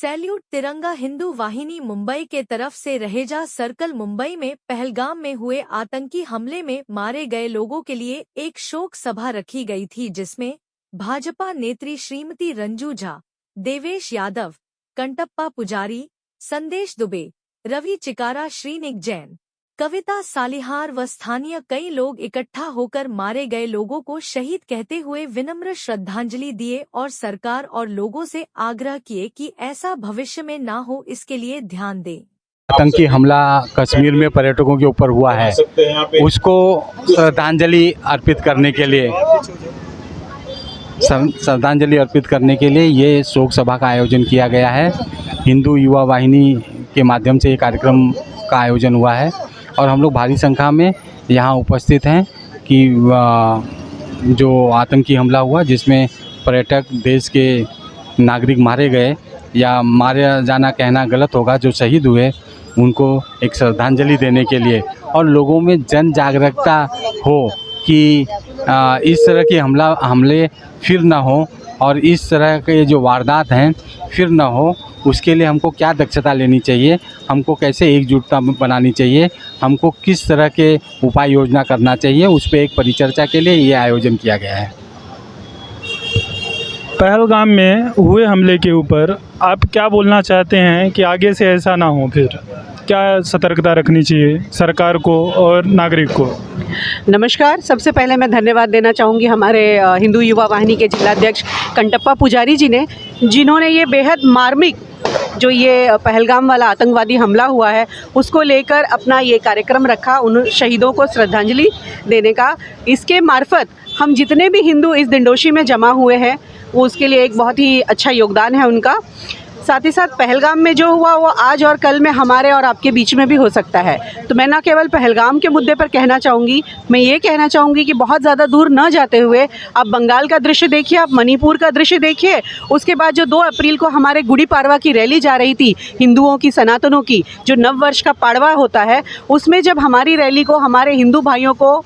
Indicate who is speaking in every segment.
Speaker 1: Salute तिरंगा हिंदू वाहिनी मुंबई के तरफ से रहेजा सर्कल मुंबई में पहलगाम में हुए आतंकी हमले में मारे गए लोगों के लिए एक शोक सभा रखी गई थी, जिसमें भाजपा नेत्री श्रीमती रंजू झा, देवेश यादव, कंटप्पा पुजारी, संदेश दुबे, रवि चिकारा, श्रीनिक जैन, कविता सालिहार व स्थानीय कई लोग इकट्ठा होकर मारे गए लोगों को शहीद कहते हुए विनम्र श्रद्धांजलि दिए और सरकार और लोगों से आग्रह किए कि ऐसा भविष्य में ना हो, इसके लिए ध्यान दें।
Speaker 2: आतंकी हमला कश्मीर में पर्यटकों के ऊपर हुआ है, उसको श्रद्धांजलि अर्पित करने के लिए ये शोक सभा का आयोजन किया गया है। हिंदू युवा वाहिनी के माध्यम से ये कार्यक्रम का आयोजन हुआ है और हम लोग भारी संख्या में यहाँ उपस्थित हैं कि जो आतंकी हमला हुआ जिसमें पर्यटक, देश के नागरिक मारे गए या मारा जाना कहना गलत होगा, जो शहीद हुए उनको एक श्रद्धांजलि देने के लिए और लोगों में जन जागरूकता हो कि इस तरह के हमले फिर ना हो और इस तरह के जो वारदात हैं फिर ना हो, उसके लिए हमको क्या दक्षता लेनी चाहिए, हमको कैसे एकजुटता बनानी चाहिए, हमको किस तरह के उपाय योजना करना चाहिए, उस पर एक परिचर्चा के लिए ये आयोजन किया गया है।
Speaker 3: पहलगाम में हुए हमले के ऊपर आप क्या बोलना चाहते हैं कि आगे से ऐसा ना हो, फिर क्या सतर्कता रखनी चाहिए सरकार को और नागरिक को?
Speaker 4: नमस्कार। सबसे पहले मैं धन्यवाद देना चाहूँगी हमारे हिंदू युवा वाहिनी के जिलाध्यक्ष कंटप्पा पुजारी जी ने, जिन्होंने ये बेहद मार्मिक जो ये पहलगाम वाला आतंकवादी हमला हुआ है उसको लेकर अपना ये कार्यक्रम रखा, उन शहीदों को श्रद्धांजलि देने का। इसके मार्फत हम जितने भी हिंदू इस दिंडोशी में जमा हुए हैं वो उसके लिए एक बहुत ही अच्छा योगदान है उनका। साथ ही साथ पहलगाम में जो हुआ वो आज और कल में हमारे और आपके बीच में भी हो सकता है। तो मैं ना केवल पहलगाम के मुद्दे पर कहना चाहूँगी, मैं ये कहना चाहूँगी कि बहुत ज़्यादा दूर न जाते हुए आप बंगाल का दृश्य देखिए, आप मणिपुर का दृश्य देखिए। उसके बाद जो 2 अप्रैल को हमारे गुड़ी पाड़वा की रैली जा रही थी, हिंदुओं की, सनातनों की, जो नववर्ष का पाड़वा होता है, उसमें जब हमारी रैली को हमारे हिंदू भाइयों को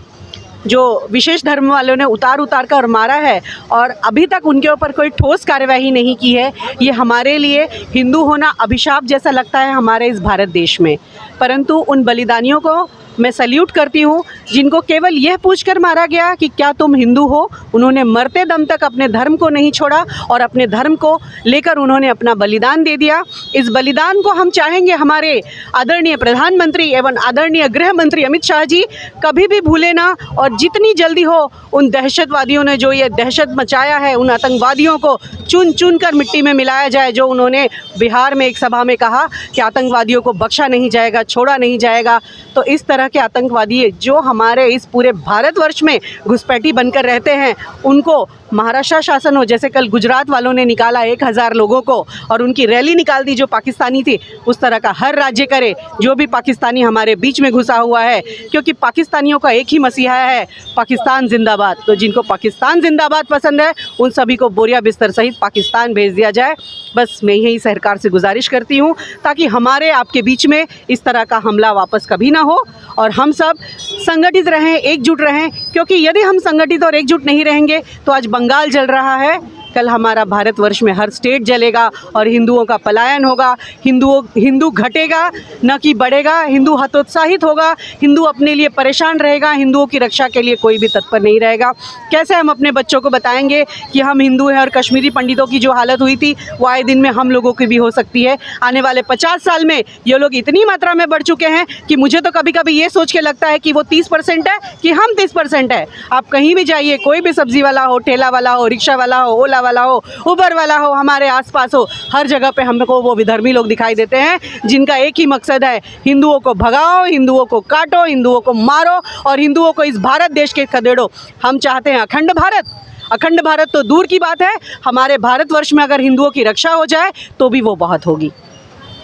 Speaker 4: जो विशेष धर्म वालों ने उतार कर मारा है और अभी तक उनके ऊपर कोई ठोस कार्यवाही नहीं की है, ये हमारे लिए हिंदू होना अभिशाप जैसा लगता है हमारे इस भारत देश में। परंतु उन बलिदानियों को मैं सल्यूट करती हूँ जिनको केवल यह पूछकर मारा गया कि क्या तुम हिंदू हो। उन्होंने मरते दम तक अपने धर्म को नहीं छोड़ा और अपने धर्म को लेकर उन्होंने अपना बलिदान दे दिया। इस बलिदान को हम चाहेंगे हमारे आदरणीय प्रधानमंत्री एवं आदरणीय गृह मंत्री अमित शाह जी कभी भी भूले ना और जितनी जल्दी हो उन दहशतवादियों ने जो ये दहशत मचाया है, उन आतंकवादियों को चुन चुन कर मिट्टी में मिलाया जाए। जो उन्होंने बिहार में एक सभा में कहा कि आतंकवादियों को बख्शा नहीं जाएगा, छोड़ा नहीं जाएगा। तो इस तरह के आतंकवादी जो हमारे इस पूरे भारतवर्ष में घुसपैठी बनकर रहते हैं, उनको महाराष्ट्र शासन हो, जैसे कल गुजरात वालों ने निकाला 1000 लोगों को और उनकी रैली निकाल दी जो पाकिस्तानी थी, उस तरह का हर राज्य करे जो भी पाकिस्तानी हमारे बीच में घुसा हुआ है, क्योंकि पाकिस्तानियों का एक ही मसीहा है, पाकिस्तान जिंदाबाद। तो जिनको पाकिस्तान जिंदाबाद पसंद है उन सभी को बोरिया बिस्तर सहित पाकिस्तान भेज दिया जाए। बस मैं यही सरकार से गुजारिश करती हूँ ताकि हमारे आपके बीच में इस तरह का हमला वापस कभी ना हो और हम सब संगठित रहें, एकजुट रहें, क्योंकि यदि हम संगठित और एकजुट नहीं रहेंगे तो आज बंगाल जल रहा है, कल हमारा भारतवर्ष में हर स्टेट जलेगा और हिंदुओं का पलायन होगा। हिंदू घटेगा न कि बढ़ेगा, हिंदू हतोत्साहित होगा, हिंदू अपने लिए परेशान रहेगा, हिंदुओं की रक्षा के लिए कोई भी तत्पर नहीं रहेगा। कैसे हम अपने बच्चों को बताएंगे कि हम हिंदू हैं? और कश्मीरी पंडितों की जो हालत हुई थी वो आए दिन में हम लोगों की भी हो सकती है। आने वाले 50 साल में ये लोग इतनी मात्रा में बढ़ चुके हैं कि मुझे तो कभी कभी ये सोच के लगता है कि वो 30% है कि हम 30% है। आप कहीं भी जाइए, कोई भी सब्जी वाला हो, ठेला वाला हो, रिक्शा वाला हो, ओला वाला हो, उबर वाला हो, हमारे आसपास हो, हर जगह पे हमको वो विधर्मी लोग दिखाई देते हैं जिनका एक ही मकसद है, हिंदुओं को भगाओ, हिंदुओं को काटो, हिंदुओं को मारो और हिंदुओं को इस भारत देश के खदेड़ो। हम चाहते हैं अखंड भारत। अखंड भारत तो दूर की बात है, हमारे भारतवर्ष में अगर हिंदुओं की रक्षा हो जाए तो भी वो बहुत होगी।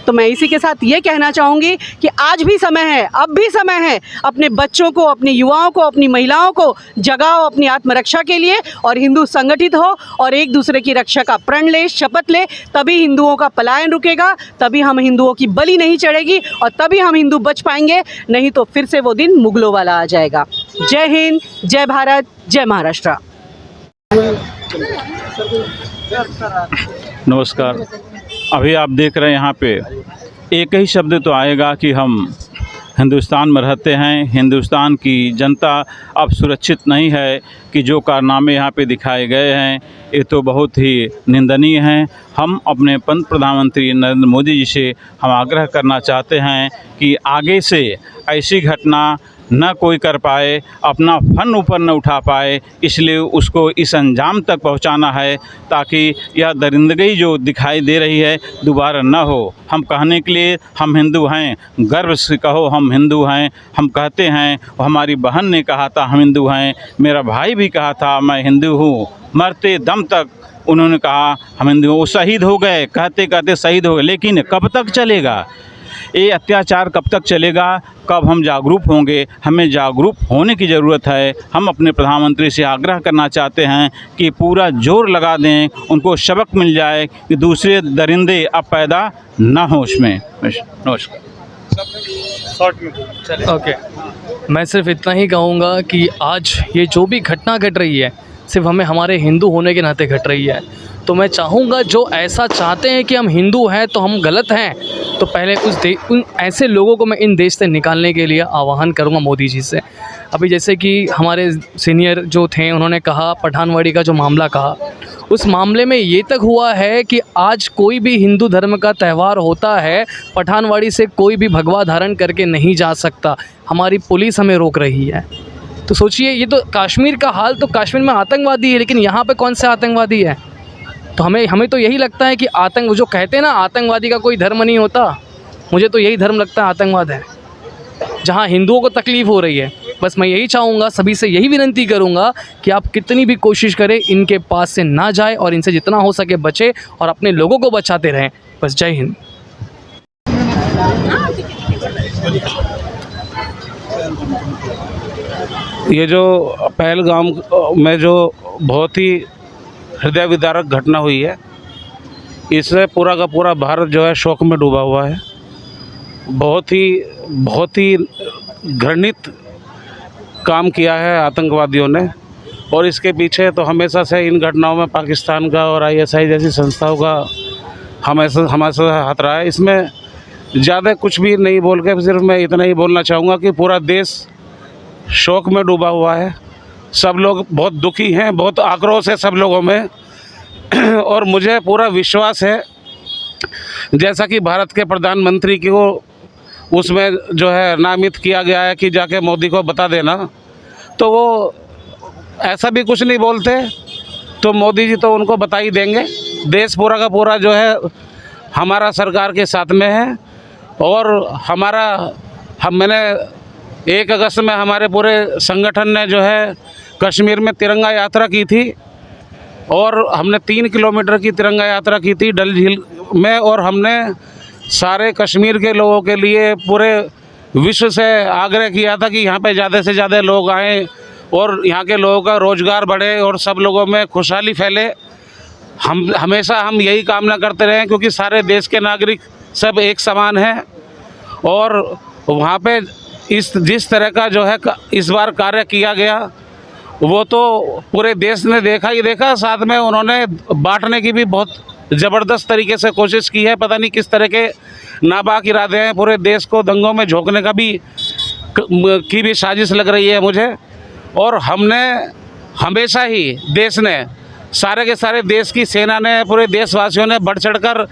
Speaker 4: तो मैं इसी के साथ ये कहना चाहूँगी कि आज भी समय है, अब भी समय है, अपने बच्चों को, अपने युवाओं को, अपनी महिलाओं को जगाओ अपनी आत्मरक्षा के लिए और हिंदू संगठित हो और एक दूसरे की रक्षा का प्रण ले, शपथ ले, तभी हिंदुओं का पलायन रुकेगा, तभी हम हिंदुओं की बलि नहीं चढ़ेगी और तभी हम हिंदू बच पाएंगे। नहीं तो फिर से वो दिन मुगलों वाला आ जाएगा। जय हिंद, जय भारत, जय महाराष्ट्र।
Speaker 5: नमस्कार। अभी आप देख रहे हैं यहाँ पे एक ही शब्द तो आएगा कि हम हिंदुस्तान में रहते हैं, हिंदुस्तान की जनता अब सुरक्षित नहीं है कि जो कारनामे यहाँ पे दिखाए गए हैं ये तो बहुत ही निंदनीय हैं। हम अपने प्रधानमंत्री नरेंद्र मोदी जी से हम आग्रह करना चाहते हैं कि आगे से ऐसी घटना न कोई कर पाए, अपना फन ऊपर न उठा पाए, इसलिए उसको इस अंजाम तक पहुंचाना है ताकि यह दरिंदगी जो दिखाई दे रही है दोबारा न हो। हम कहने के लिए हम हिंदू हैं, गर्व से कहो हम हिंदू हैं, हम कहते हैं। हमारी बहन ने कहा था हम हिंदू हैं, मेरा भाई भी कहा था मैं हिंदू हूँ, मरते दम तक उन्होंने कहा हम हिंदू हैं। वो शहीद हो गए, कहते कहते शहीद हो गए। लेकिन कब तक चलेगा ये अत्याचार, कब तक चलेगा? कब हम जागरूक होंगे? हमें जागरूक होने की ज़रूरत है। हम अपने प्रधानमंत्री से आग्रह करना चाहते हैं कि पूरा जोर लगा दें, उनको सबक मिल जाए कि दूसरे दरिंदे अब पैदा ना हो उसमें। नमस्कार।
Speaker 6: ओके, मैं सिर्फ इतना ही कहूँगा कि आज ये जो भी घटना घट रही है सिर्फ हमें हमारे हिंदू होने के नाते घट रही है। तो मैं चाहूँगा जो ऐसा चाहते हैं कि हम हिंदू हैं तो हम गलत हैं, तो पहले उन ऐसे लोगों को मैं इन देश से निकालने के लिए आह्वान करूँगा मोदी जी से। अभी जैसे कि हमारे सीनियर जो थे उन्होंने कहा, पठानवाड़ी का जो मामला कहा, उस मामले में ये तक हुआ है कि आज कोई भी हिंदू धर्म का त्यौहार होता है, पठानवाड़ी से कोई भी भगवा धारण करके नहीं जा सकता। हमारी पुलिस हमें रोक रही है। तो सोचिए, ये तो कश्मीर का हाल, तो कश्मीर में आतंकवादी है, लेकिन यहाँ पे कौन से आतंकवादी है? तो हमें तो यही लगता है कि वो जो कहते हैं ना आतंकवादी का कोई धर्म नहीं होता, मुझे तो यही धर्म लगता है आतंकवाद है, जहाँ हिंदुओं को तकलीफ़ हो रही है। बस मैं यही चाहूँगा, सभी से यही विनती करूँगा कि आप कितनी भी कोशिश करें इनके पास से ना जाए और इनसे जितना हो सके बचे और अपने लोगों को बचाते रहें। बस जय हिंद।
Speaker 7: ये जो पहलगाम में जो बहुत ही हृदय विदारक घटना हुई है, इससे पूरा का पूरा भारत जो है शोक में डूबा हुआ है। बहुत ही घृणित काम किया है आतंकवादियों ने, और इसके पीछे तो हमेशा से इन घटनाओं में पाकिस्तान का और ISI जैसी संस्थाओं का हमारे हाथ रहा है। इसमें ज़्यादा कुछ भी नहीं बोल के सिर्फ मैं इतना ही बोलना चाहूँगा कि पूरा देश शोक में डूबा हुआ है। सब लोग बहुत दुखी हैं, बहुत आक्रोश है सब लोगों में। और मुझे पूरा विश्वास है, जैसा कि भारत के प्रधानमंत्री को उसमें जो है नामित किया गया है कि जाके मोदी को बता देना, तो वो ऐसा भी कुछ नहीं बोलते, तो मोदी जी तो उनको बता ही देंगे। देश पूरा का पूरा जो है हमारा सरकार के साथ में है। और मैंने 1 अगस्त में हमारे पूरे संगठन ने जो है कश्मीर में तिरंगा यात्रा की थी, और हमने 3 किलोमीटर की तिरंगा यात्रा की थी डल झील में। और हमने सारे कश्मीर के लोगों के लिए पूरे विश्व से आग्रह किया था कि यहाँ पे ज़्यादा से ज़्यादा लोग आएँ और यहाँ के लोगों का रोज़गार बढ़े और सब लोगों में खुशहाली फैले। हम हमेशा यही कामना करते रहे, क्योंकि सारे देश के नागरिक सब एक समान हैं। और वहाँ पे जिस तरह का जो है इस बार कार्य किया गया, वो तो पूरे देश ने देखा ही देखा। साथ में उन्होंने बांटने की भी बहुत ज़बरदस्त तरीके से कोशिश की है। पता नहीं किस तरह के नापाक इरादे हैं, पूरे देश को दंगों में झोंकने की भी साजिश लग रही है मुझे। और हमने हमेशा ही देश ने सारे के सारे देश की सेना ने, पूरे देशवासियों ने बढ़ चढ़कर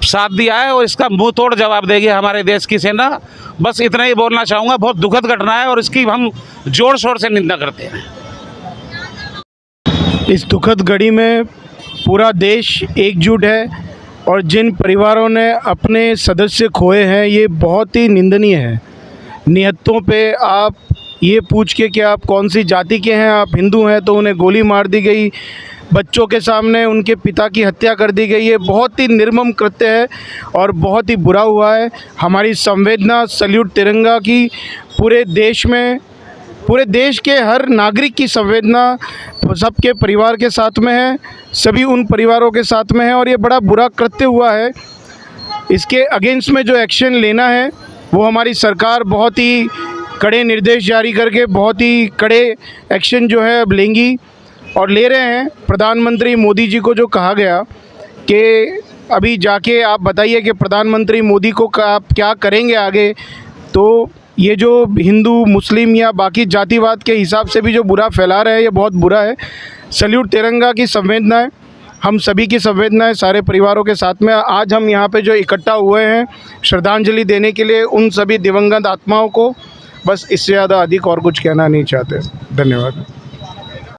Speaker 7: साथ दिया है, और इसका मुंह तोड़ जवाब देगी हमारे देश की सेना। बस इतना ही बोलना चाहूँगा। बहुत दुखद घटना है और इसकी हम जोर शोर से निंदा करते हैं।
Speaker 8: इस दुखद घड़ी में पूरा देश एकजुट है, और जिन परिवारों ने अपने सदस्य खोए हैं ये बहुत ही निंदनीय है। निहत्तों पे आप ये पूछ के कि आप कौन सी जाति के हैं, आप हिंदू हैं, तो उन्हें गोली मार दी गई। बच्चों के सामने उनके पिता की हत्या कर दी गई। ये बहुत ही निर्मम कृत्य है और बहुत ही बुरा हुआ है। हमारी संवेदना सल्यूट तिरंगा की पूरे देश में, पूरे देश के हर नागरिक की संवेदना सबके परिवार के साथ में है, सभी उन परिवारों के साथ में है। और ये बड़ा बुरा कृत्य हुआ है। इसके अगेंस्ट में जो एक्शन लेना है वो हमारी सरकार बहुत ही कड़े निर्देश जारी करके बहुत ही कड़े एक्शन जो है अब लेंगी और ले रहे हैं। प्रधानमंत्री मोदी जी को जो कहा गया कि अभी जाके आप बताइए कि प्रधानमंत्री मोदी को आप क्या करेंगे आगे। तो ये जो हिंदू मुस्लिम या बाकी जातिवाद के हिसाब से भी जो बुरा फैला रहे हैं ये बहुत बुरा है। सैल्यूट तिरंगा की संवेदनाएं, हम सभी की संवेदनाएं सारे परिवारों के साथ में आज हम यहाँ पे जो इकट्ठा हुए हैं श्रद्धांजलि देने के लिए उन सभी दिवंगत आत्माओं को, बस इससे ज़्यादा अधिक और कुछ कहना नहीं चाहते। धन्यवाद।